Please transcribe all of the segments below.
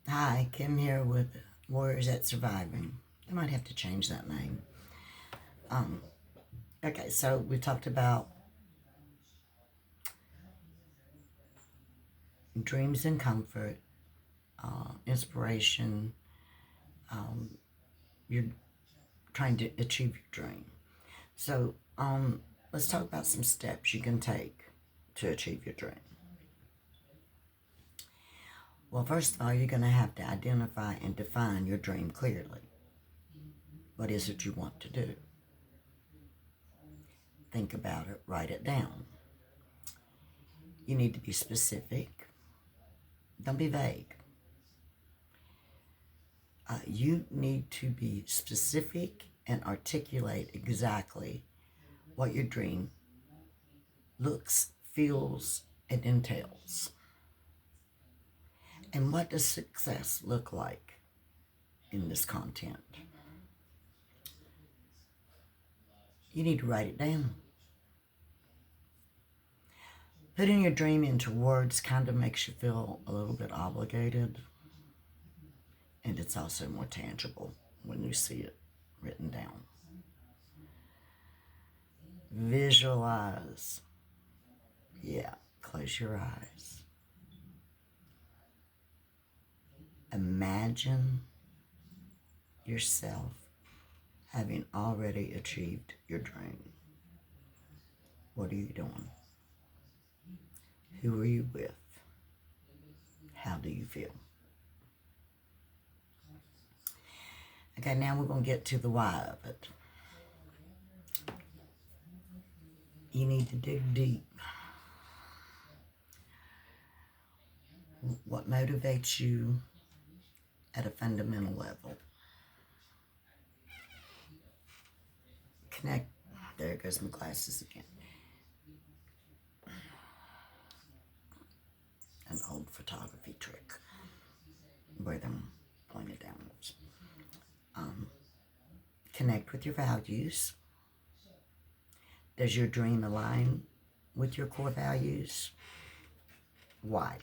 Hi, Kim here with Warriors at Surviving. I might have to change that name. Um, okay, so we talked about dreams and comfort, inspiration. You're trying to achieve your dream. So let's talk about some steps you can take to achieve your dream. Well, first of all, you're going to have to identify and define your dream clearly. What is it you want to do? Think about it, write it down. You need to be specific. Don't be vague. You need to be specific and articulate exactly what your dream looks, feels, and entails. And what does success look like in this content? You need to write it down. Putting your dream into words kind of makes you feel a little bit obligated, and it's also more tangible when you see it written down. Visualize. Yeah, close your eyes. Imagine yourself having already achieved your dream. What are you doing? Who are you with? How do you feel? Okay, now we're going to get to the why of it. You need to dig deep. What motivates you at a fundamental level? Connect. There goes my glasses again. An old photography trick. Wear them pointed downwards. Connect with your values. Does your dream align with your core values? Why?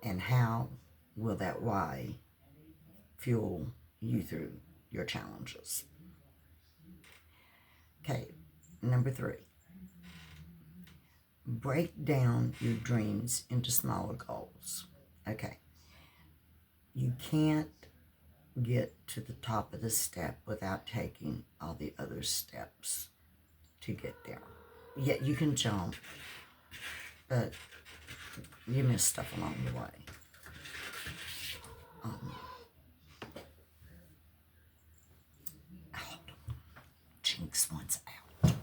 And how will that why fuel you through your challenges? Okay, number 3. Break down your dreams into smaller goals. Okay, you can't get to the top of the step without taking all the other steps to get there. Yeah, you can jump, but you miss stuff along the way. Jinx wants out.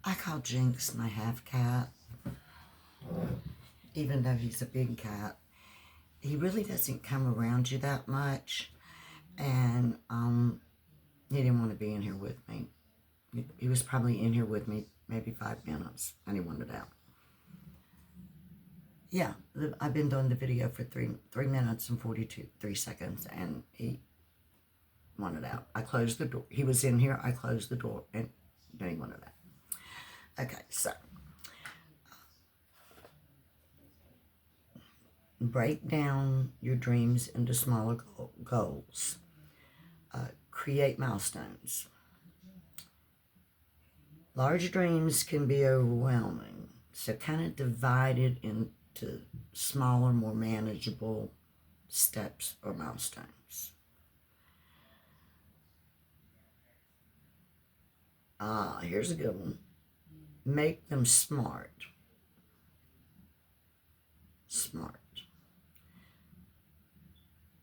I call Jinx my half cat, even though he's a big cat. He really doesn't come around you that much, and he didn't want to be in here with me. He was probably in here with me maybe 5 minutes, and he wanted out. Yeah, I've been doing the video for 3 minutes and 3 seconds, and he wanted out. I closed the door. He was in here. I closed the door, and then he wanted out. Okay, so break down your dreams into smaller goals. Create milestones. Large dreams can be overwhelming, so kind of divide it into smaller, more manageable steps or milestones. Here's a good one. Make them smart. Smart.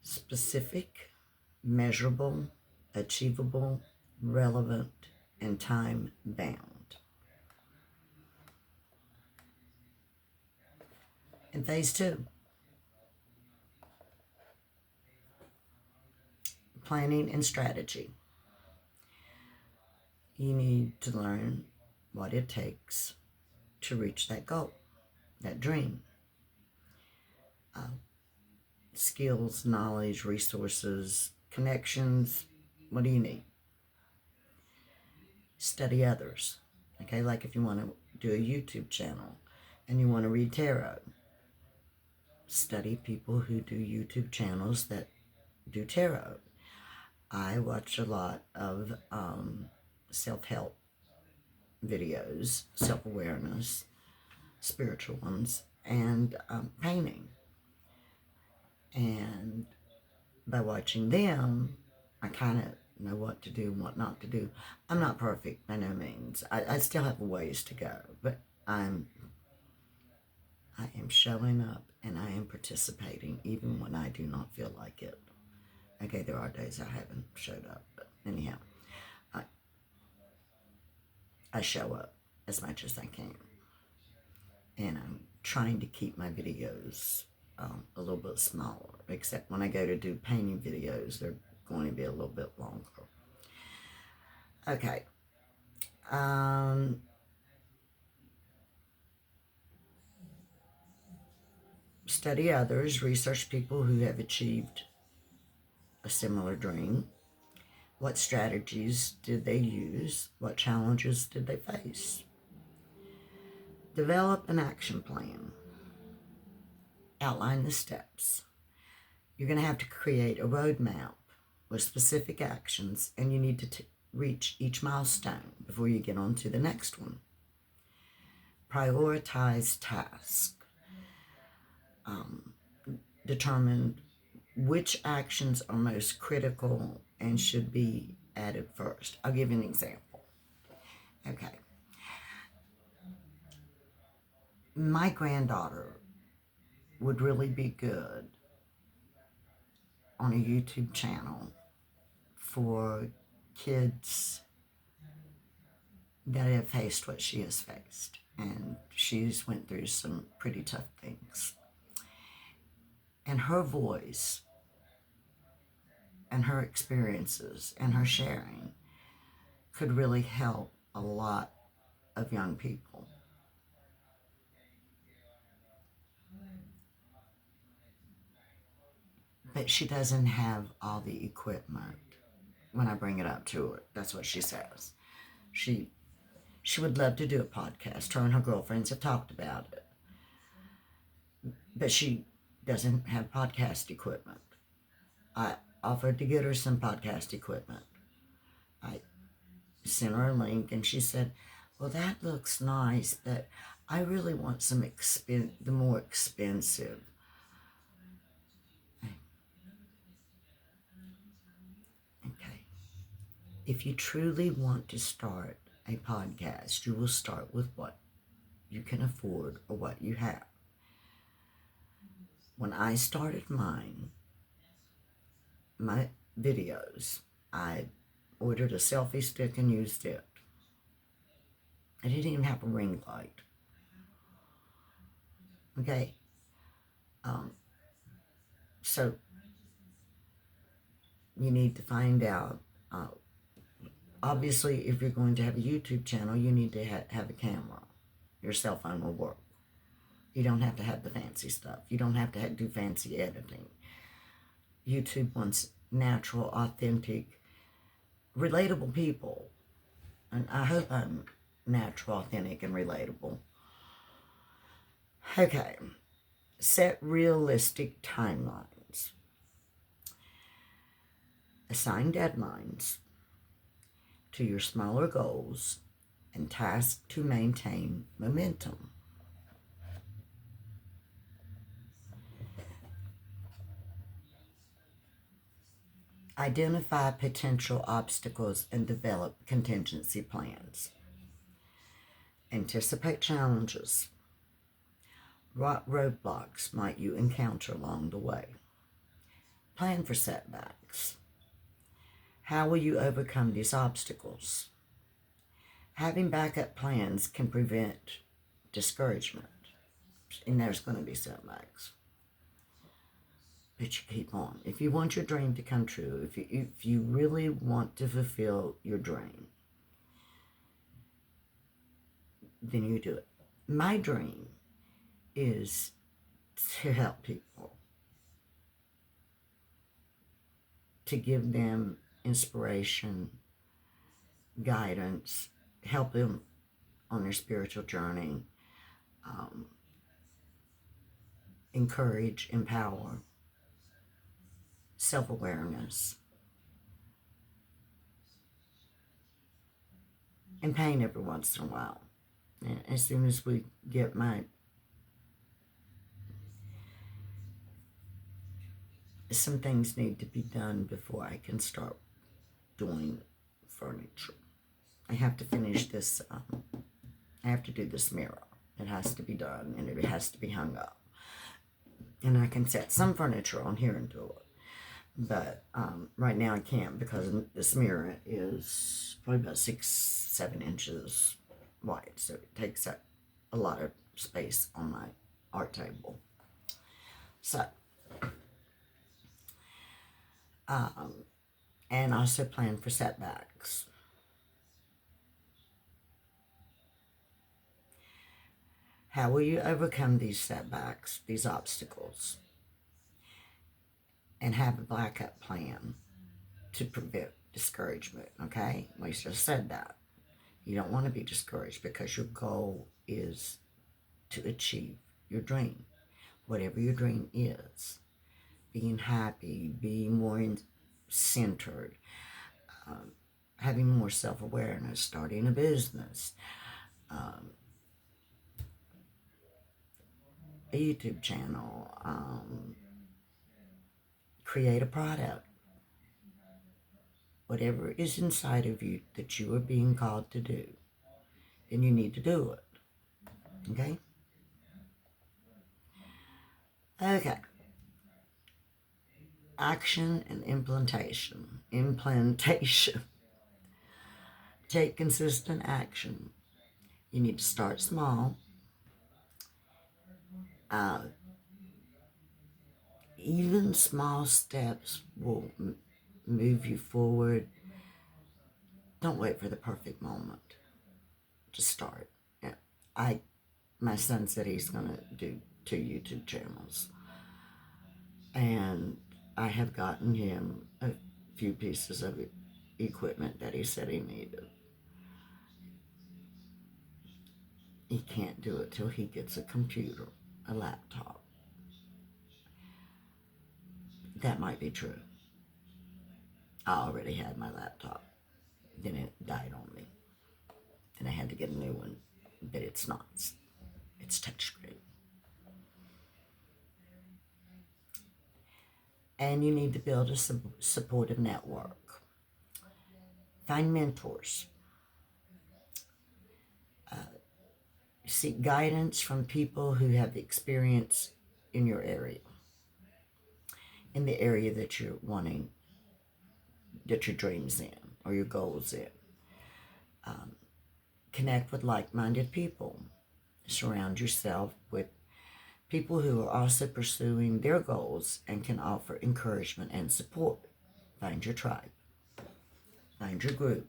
Specific, measurable, achievable, relevant, and time bound. In phase 2, planning and strategy. You need to learn what it takes to reach that goal, that dream. skills, knowledge, resources, connections. What do you need? Study others. Okay, like if you want to do a YouTube channel and you want to read tarot, study people who do YouTube channels that do tarot. I watch a lot of self-help videos, self-awareness, spiritual ones, and painting. And by watching them, I kind of know what to do and what not to do. I'm not perfect by no means. I still have a ways to go, but I am showing up and I am participating even when I do not feel like it. Okay, there are days I haven't showed up, but anyhow, I show up as much as I can. And I'm trying to keep my videos a little bit smaller, except when I go to do painting videos, they're going to be a little bit longer. Okay. Study others, research people who have achieved a similar dream. What strategies did they use? What challenges did they face? Develop an action plan. Outline the steps. You're going to have to create a roadmap with specific actions, and you need to reach each milestone before you get on to the next one. Prioritize tasks. Determine which actions are most critical and should be added first. I'll give you an example. Okay. My granddaughter would really be good on a YouTube channel for kids that have faced what she has faced. And she's went through some pretty tough things. And her voice and her experiences and her sharing could really help a lot of young people. But she doesn't have all the equipment when I bring it up to her. That's what she says. She would love to do a podcast. Her and her girlfriends have talked about it. But she doesn't have podcast equipment. I offered to get her some podcast equipment. I sent her a link and she said, well, that looks nice, but I really want some the more expensive. Okay. If you truly want to start a podcast, you will start with what you can afford or what you have. When I started my videos, I ordered a selfie stick and used it. I didn't even have a ring light. Okay? So you need to find out. Obviously, if you're going to have a YouTube channel, you need to have a camera. Your cell phone will work. You don't have to have the fancy stuff. You don't have to do fancy editing. YouTube wants natural, authentic, relatable people. And I hope I'm natural, authentic, and relatable. Okay. Set realistic timelines. Assign deadlines to your smaller goals and tasks to maintain momentum. Identify potential obstacles and develop contingency plans. Anticipate challenges. What roadblocks might you encounter along the way? Plan for setbacks. How will you overcome these obstacles? Having backup plans can prevent discouragement. And there's going to be setbacks. But you keep on. If you want your dream to come true, if you really want to fulfill your dream, then you do it. My dream is to help people. to give them inspiration, guidance, help them on their spiritual journey, um, encourage, empower, self-awareness, and pain every once in a while. And as soon as we get some things need to be done before I can start doing furniture. I have to finish this, I have to do this mirror. It has to be done, and it has to be hung up. And I can set some furniture on here and do it. But right now I can't, because this mirror is probably about 6-7 inches wide. So it takes up a lot of space on my art table. So, and also plan for setbacks. How will you overcome these setbacks, these obstacles? And have a backup plan to prevent discouragement, okay? We just said that. You don't want to be discouraged, because your goal is to achieve your dream. Whatever your dream is. Being happy, being more centered, having more self-awareness, starting a business, a YouTube channel, create a product. Whatever is inside of you that you are being called to do, then you need to do it. Okay? Okay. Action and implementation. Implementation. Take consistent action. You need to start small. Even small steps will move you forward. Don't wait for the perfect moment to start. Yeah. My son said he's going to do 2 YouTube channels. And I have gotten him a few pieces of equipment that he said he needed. He can't do it till he gets a computer, a laptop. That might be true. I already had my laptop. Then it died on me. And I had to get a new one. But it's not. It's touchscreen. And you need to build a supportive network. Find mentors. Seek guidance from people who have experience in your area, in the area that you're wanting, that your dreams in, or your goals in. Connect with like-minded people. Surround yourself with people who are also pursuing their goals and can offer encouragement and support. Find your tribe. Find your group.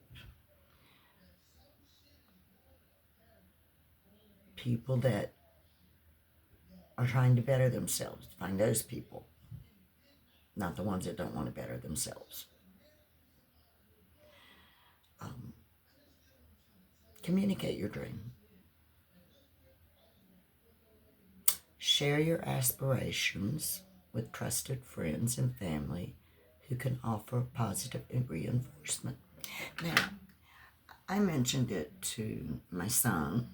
People that are trying to better themselves. Find those people. Not the ones that don't want to better themselves. Communicate your dream. Share your aspirations with trusted friends and family who can offer positive reinforcement. Now, I mentioned it to my son,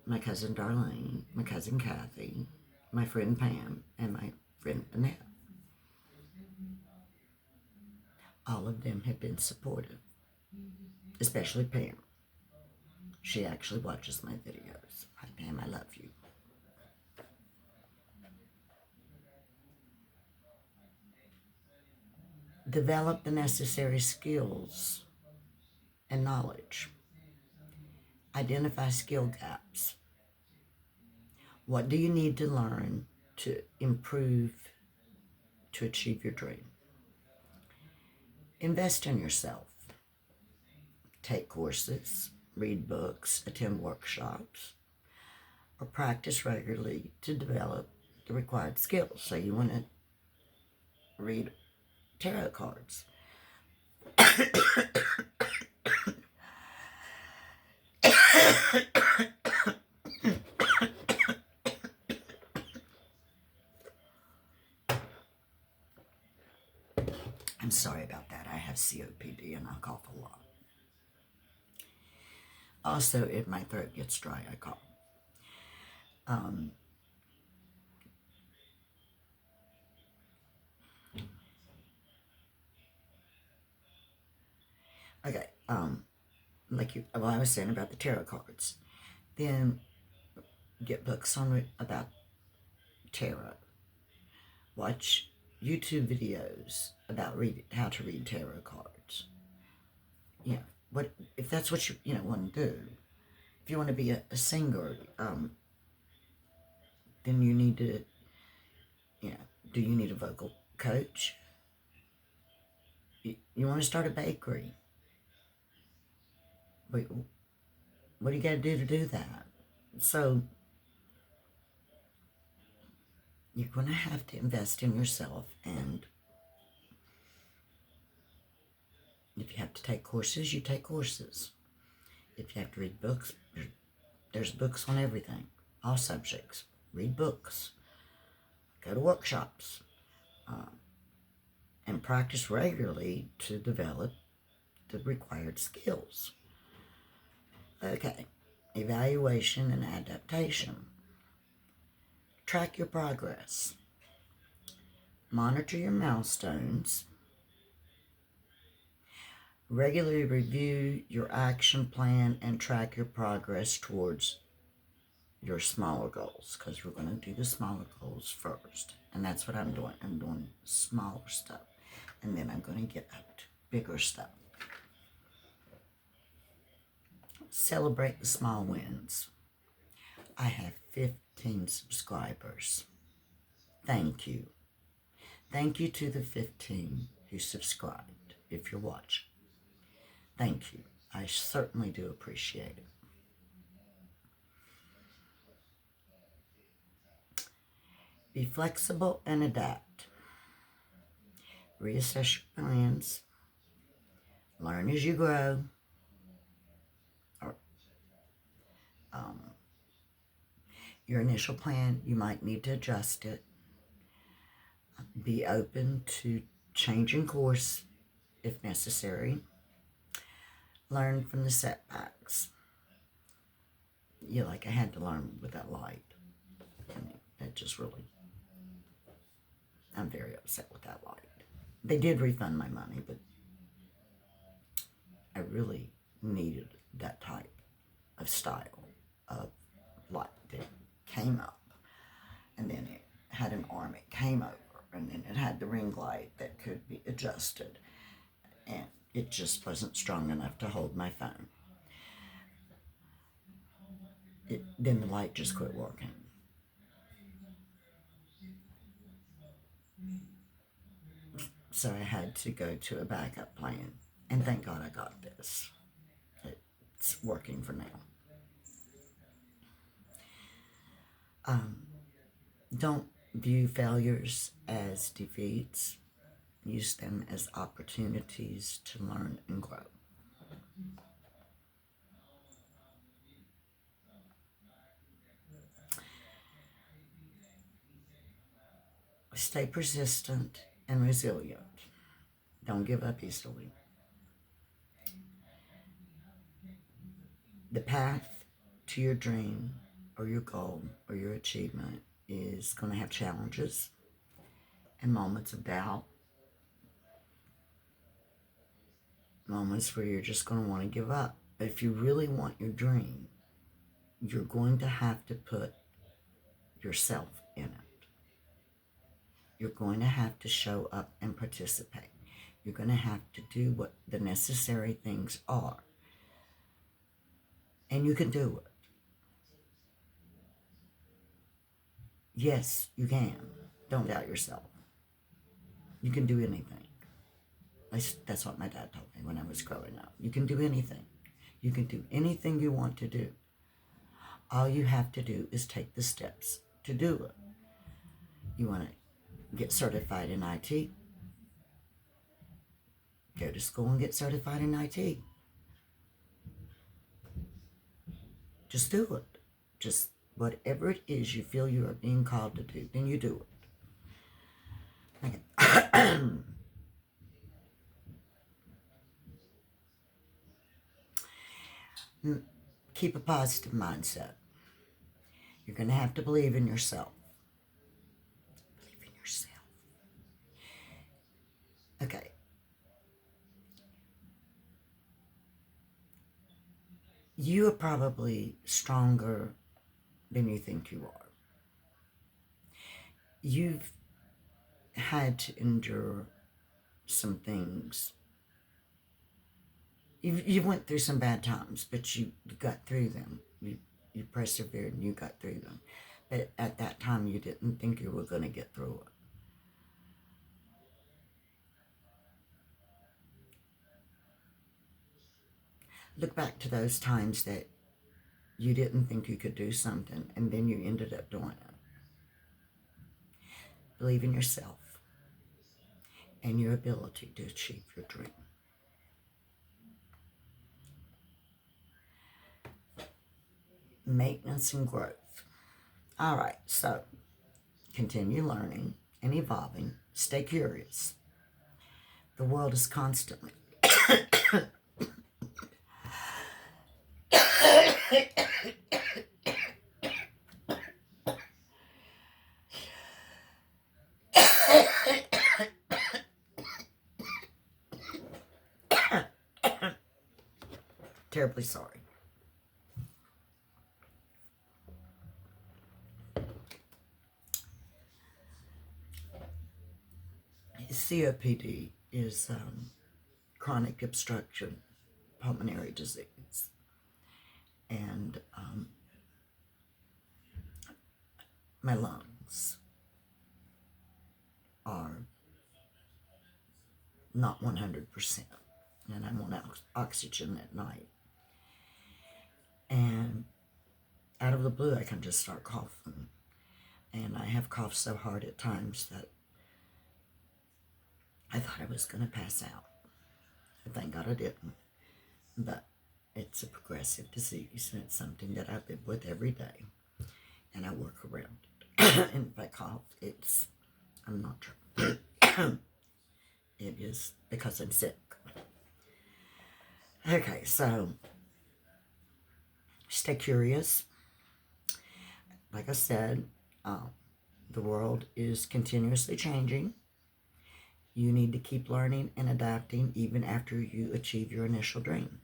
my cousin Darlene, my cousin Kathy, my friend Pam, and my friend Annette. All of them have been supportive, especially Pam. She actually watches my videos. Hi Pam, I love you. Develop the necessary skills and knowledge. Identify skill gaps. What do you need to learn to improve, to achieve your dream? Invest in yourself. Take courses, read books, attend workshops, or practice regularly to develop the required skills. So you want to read tarot cards. I'm sorry about that. I have COPD and I cough a lot. Also, if my throat gets dry, I cough. Okay, well, I was saying about the tarot cards. Then get books about tarot. Watch YouTube videos about how to read tarot cards. What if that's what you want to do? If you want to be a singer, then you need to, do you need a vocal coach? You want to start a bakery? What do you got to do that? So you're going to have to invest in yourself, and if you have to take courses, you take courses. If you have to read books, there's books on everything, all subjects. Read books, go to workshops, and practice regularly to develop the required skills. Okay, evaluation and adaptation. Track your progress. Monitor your milestones. Regularly review your action plan and track your progress towards your smaller goals, because we're going to do the smaller goals first. And that's what I'm doing. I'm doing smaller stuff. And then I'm going to get up to bigger stuff. Celebrate the small wins. I have 15 subscribers. Thank you. Thank you to the 15 who subscribed, if you're watching. Thank you. I certainly do appreciate it. Be flexible and adapt. Reassess your plans. Learn as you grow. Your initial plan, you might need to adjust it. Be open to changing course if necessary. Learn from the setbacks. I had to learn with that light. That just really, I'm very upset with that light. They did refund my money, but I really needed that type of style of light that came up, and then it had an arm, it came over, and then it had the ring light that could be adjusted, and it just wasn't strong enough to hold my phone. Then the light just quit working. So I had to go to a backup plan, and thank God I got this. It's working for now. Don't view failures as defeats. Use them as opportunities to learn and grow. Stay persistent and resilient. Don't give up easily. The path to your dream or your goal or your achievement is going to have challenges and moments of doubt, moments where you're just going to want to give up. But if you really want your dream, you're going to have to put yourself in it. You're going to have to show up and participate. You're going to have to do what the necessary things are. And you can do it. Yes, you can. Don't doubt yourself. You can do anything. That's what my dad told me when I was growing up. You can do anything. You can do anything you want to do. All you have to do is take the steps to do it. You want to get certified in IT? Go to school and get certified in IT. Just do it. Just whatever it is you feel you are being called to do, then you do it. Okay. Keep a positive mindset. You're going to have to believe in yourself. Believe in yourself. Okay. You are probably stronger than you think you are. You've had to endure some things. You went through some bad times, but you got through them. You persevered and you got through them. But at that time, you didn't think you were going to get through it. Look back to those times that you didn't think you could do something, and then you ended up doing it. Believe in yourself and your ability to achieve your dream. Maintenance and growth. All right, so continue learning and evolving. Stay curious. The world is constantly terribly sorry. COPD is chronic obstructive pulmonary disease, and my lungs are not 100%, and I'm on oxygen at night. And out of the blue, I can just start coughing, and I have coughed so hard at times that I thought I was going to pass out. Thank God I didn't. But it's a progressive disease, and it's something that I live with every day, and I work around it. And if I cough, I'm not trying. It is because I'm sick. Okay, so stay curious. Like I said, the world is continuously changing. You need to keep learning and adapting even after you achieve your initial dream.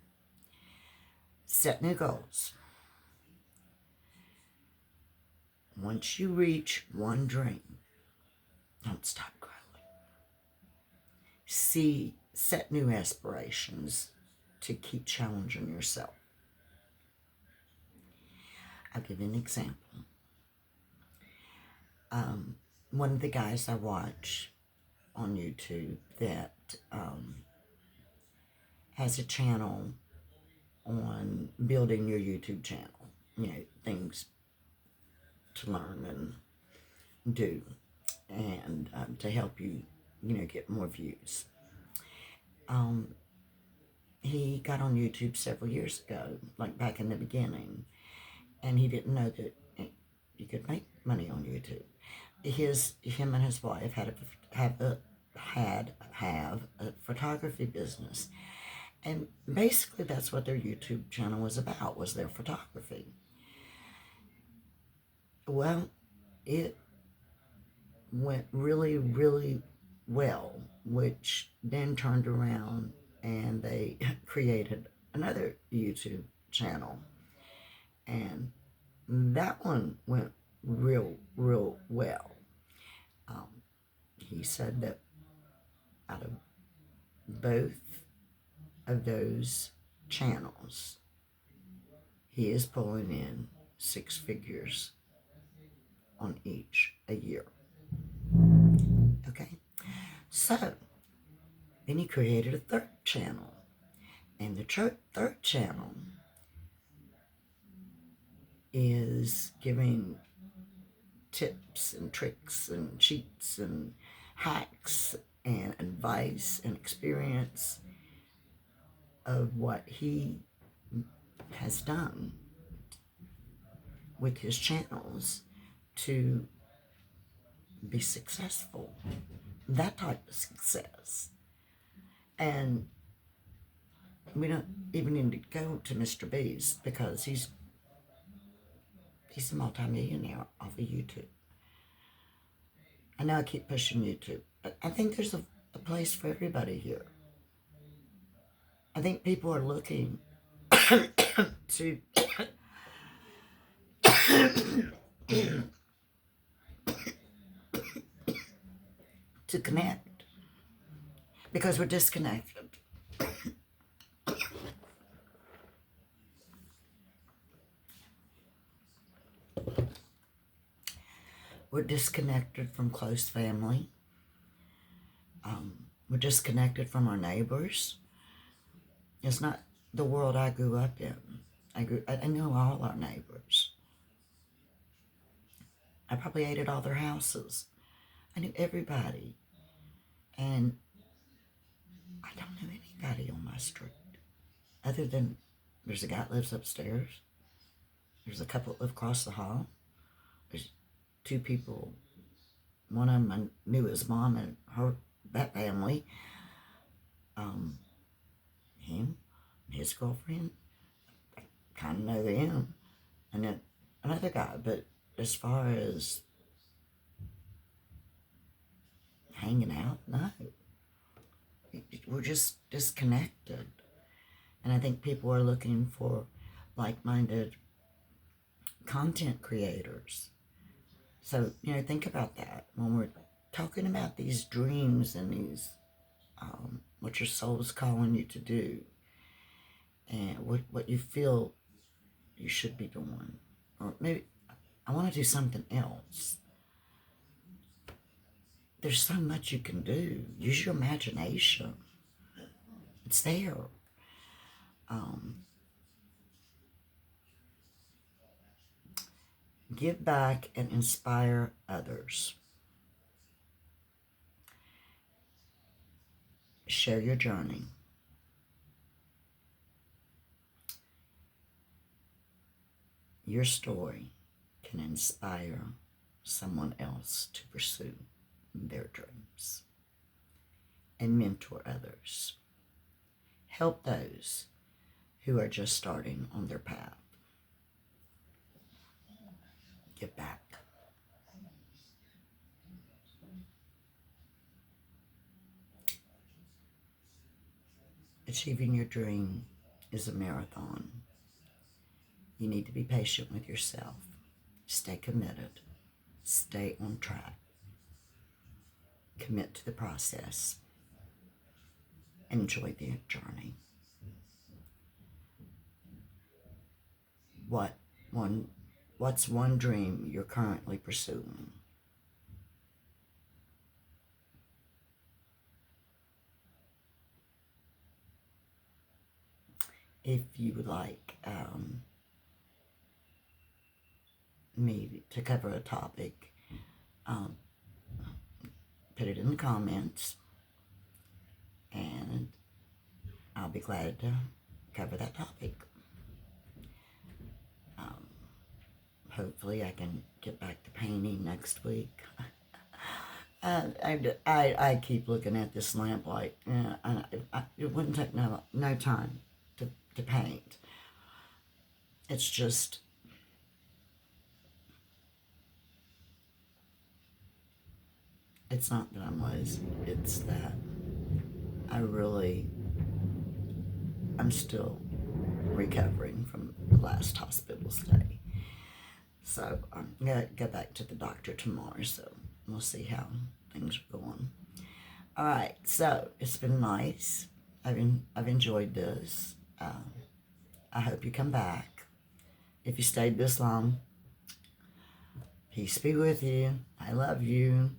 Set new goals. Once you reach one dream, don't stop growing. Set new aspirations to keep challenging yourself. I'll give you an example. One of the guys I watch on YouTube that has a channel on building your YouTube channel, things to learn and do, and to help you, get more views. He got on YouTube several years ago, like back in the beginning, and he didn't know that you could make money on YouTube. Him and his wife have a photography business, and basically that's what their YouTube channel was about, was their photography. Well, it went really, really well, which then turned around and they created another YouTube channel, and that one went real well. He said that out of both of those channels, he is pulling in 6 figures on each a year. Okay, so then he created a third channel, and the third channel is giving tips and tricks and cheats and hacks and advice and experience of what he has done with his channels to be successful. That type of success. And we don't even need to go to Mr. Beast because he's a multi-millionaire off of YouTube. I know I keep pushing YouTube, but I think there's a place for everybody here. I think people are looking to to connect because we're disconnected. We're disconnected from close family. We're disconnected from our neighbors. It's not the world I grew up in. I know all our neighbors. I probably ate at all their houses. I knew everybody. And I don't know anybody on my street. Other than there's a guy that lives upstairs. There's a couple that live across the hall. There's two people. One of them I knew his mom and that family. Him and his girlfriend. I kind of know them. And then another guy. But as far as hanging out, no. We're just disconnected. And I think people are looking for like-minded content creators. So, think about that. When we're talking about these dreams and these, what your soul's calling you to do, and what you feel you should be doing. Or maybe, I want to do something else. There's so much you can do. Use your imagination. It's there. Give back and inspire others. Share your journey. Your story can inspire someone else to pursue their dreams and mentor others. Help those who are just starting on their path. Give back. Achieving your dream is a marathon. You need to be patient with yourself. Stay committed. Stay on track. Commit to the process. Enjoy the journey. What's one dream you're currently pursuing? If you would like me to cover a topic, put it in the comments, and I'll be glad to cover that topic. Hopefully I can get back to painting next week. I keep looking at this lamplight. It wouldn't take no time to paint. It's just, it's not that I'm lazy. It's that I'm still recovering from the last hospital stay. So I'm going to go back to the doctor tomorrow, so we'll see how things are going. All right, so it's been nice. I've enjoyed this. I hope you come back. If you stayed this long, peace be with you. I love you.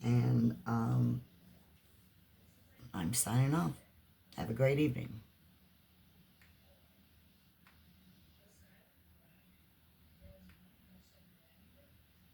And I'm signing off. Have a great evening.